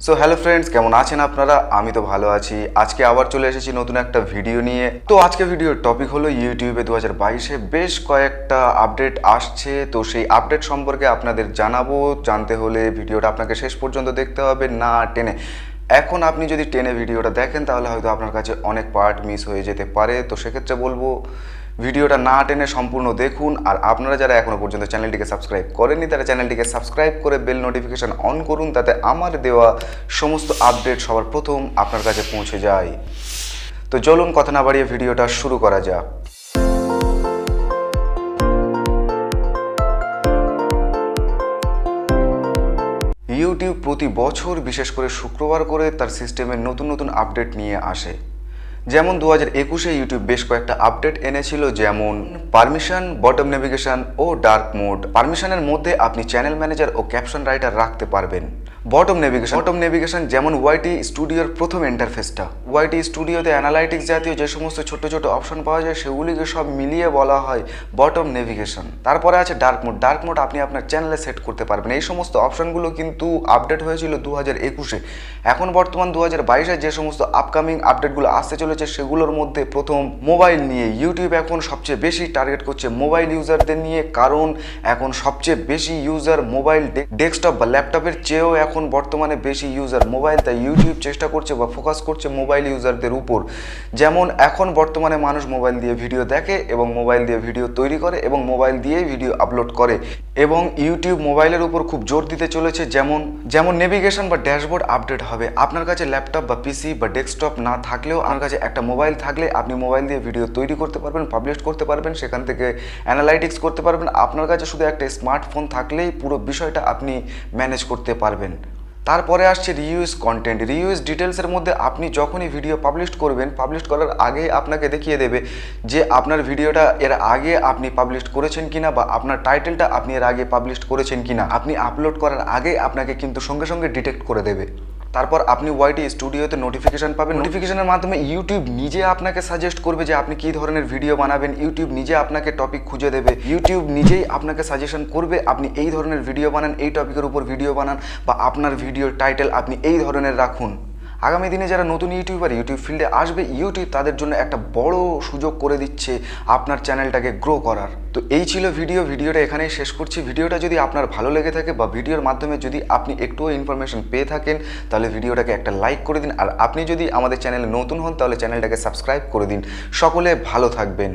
So hello friends, কেমন আছেন আপনারা? আমি তো ভালো আছি। আজকে আবার চলে এসেছি নতুন একটা ভিডিও নিয়ে। তো আজকে ভিডিওর টপিক হলো ইউটিউবে 2022-এ বেশ কয়েকটা আপডেট আসছে। তো সেই আপডেট সম্পর্কে আপনাদের জানাবো। জানতে হলে ভিডিওটা আপনাকে শেষ পর্যন্ত দেখতে হবে, না টেনে। এখন আপনি যদি টেনে ভিডিওটা দেখেন তাহলে হয়তো আপনার কাছে অনেক পার্ট মিস হয়ে যেতে পারে। তো সেক্ষেত্রে বলবো ভিডিওটা না টেনে সম্পূর্ণ দেখুন। আর আপনারা যারা এখনও পর্যন্ত চ্যানেলটিকে সাবস্ক্রাইব করেননি তারা চ্যানেলটিকে সাবস্ক্রাইব করে বেল নোটিফিকেশান অন করুন, তাতে আমার দেওয়া সমস্ত আপডেট সবার প্রথম আপনার কাছে পৌঁছে যায়। তো চলুন কথা না বাড়িয়ে ভিডিওটা শুরু করা যাক। ইউটিউব প্রতি বছর বিশেষ করে শুক্রবার করে তার সিস্টেমে নতুন নতুন আপডেট নিয়ে আসে। যেমন 2021-এ ইউটিউব বেশ কয়েকটা আপডেট এনেছিল, যেমন পারমিশন, বটম নেভিগেশন ও ডার্ক মোড। পারমিশনের মধ্যে আপনি চ্যানেল ম্যানেজার ও ক্যাপশন রাইটার রাখতে পারবেন। বটম নেভিগেশন যেমন ওয়াইটি স্টুডিওর প্রথম ইন্টারফেসটা। ওয়াইটি স্টুডিওতে অ্যানালাইটিক্স জাতীয় যে সমস্ত ছোট ছোট অপশন পাওয়া যায় সেগুলিকে সব মিলিয়ে বলা হয় বটম নেভিগেশন। তারপরে আছে ডার্ক মোড আপনি আপনার চ্যানেলে সেট করতে পারবেন। এই সমস্ত অপশনগুলো কিন্তু আপডেট হয়েছিল 2021-এ। এখন বর্তমান 2022-এ যে সমস্ত আপকামিং আপডেটগুলো আসতে চলেছে সেগুলোর মধ্যে প্রথম মোবাইল নিয়ে। ইউটিউব এখন সবচেয়ে বেশি টার্গেট করছে মোবাইল ইউজারদের নিয়ে, কারণ এখন সবচেয়ে বেশি ইউজার মোবাইল, ডেস্কটপ বা ল্যাপটপের চেয়েও এখন বর্তমানে বেশি ইউজার মোবাইল। তাই ইউটিউব চেষ্টা করছে বা ফোকাস করছে মোবাইল ইউজারদের উপর। যেমন এখন বর্তমানে মানুষ মোবাইল দিয়ে ভিডিও দেখে এবং মোবাইল দিয়ে ভিডিও তৈরি করে এবং মোবাইল দিয়েই ভিডিও আপলোড করে, এবং ইউটিউব মোবাইলের উপর খুব জোর দিতে চলেছে। যেমন নেভিগেশন বা ড্যাশবোর্ড আপডেট হবে। আপনার কাছে ল্যাপটপ বা পিসি বা ডেস্কটপ না থাকলেও আপনার কাছে একটা মোবাইল থাকলে আপনি মোবাইল দিয়ে ভিডিও তৈরি করতে পারবেন, পাবলিশ করতে পারবেন, সেখান থেকে অ্যানালাইটিক্স করতে পারবেন। আপনার কাছে শুধু একটা স্মার্টফোন থাকলেই পুরো বিষয়টা আপনি ম্যানেজ করতে পারবেন। তারপরে আসছে রিউজ কন্টেন্ট। রিউজ ডিটেলসের মধ্যে আপনি যখনই ভিডিও পাবলিশ করবেন, পাবলিশ করার আগে আপনাকে দেখিয়ে দেবে যে আপনার ভিডিওটা এর আগে আপনি পাবলিশ করেছেন কিনা, বা আপনার টাইটেলটা আপনি এর আগে পাবলিশ করেছেন কিনা। আপনি আপলোড করার আগে আপনাকে কিন্তু সঙ্গে সঙ্গে ডিটেক্ট করে দেবে। তারপর আপনি ওয়াইটি স্টুডিওতে নোটিফিকেশান পাবেন। নোটিফিকেশনের মাধ্যমে ইউটিউব নিজে আপনাকে সাজেস্ট করবে যে আপনি কী ধরনের ভিডিও বানাবেন। ইউটিউব নিজে আপনাকে টপিক খুঁজে দেবে। ইউটিউব নিজেই আপনাকে সাজেশন করবে আপনি এই ধরনের ভিডিও বানান, এই টপিকের উপর ভিডিও বানান, বা আপনার ভিডিওর টাইটেল আপনি এই ধরনের রাখুন। আগামী দিনে যারা নতুন ইউটিউবার ইউটিউব ফিল্ডে আসবে, ইউটিউব তাদের জন্য একটা বড় সুযোগ করে দিচ্ছে আপনার চ্যানেলটাকে গ্রো করার। তো এই ছিল ভিডিওটা এখানেই শেষ করছি। ভিডিওটা যদি আপনার ভালো লেগে থাকে বা ভিডিওর মাধ্যমে যদি আপনি একটুও ইনফরমেশন পেয়ে থাকেন তাহলে ভিডিওটাকে একটা লাইক করে দিন। আর আপনি যদি আমাদের চ্যানেলে নতুন হন তাহলে চ্যানেলটাকে সাবস্ক্রাইব করে দিন। সকলে ভালো থাকবেন।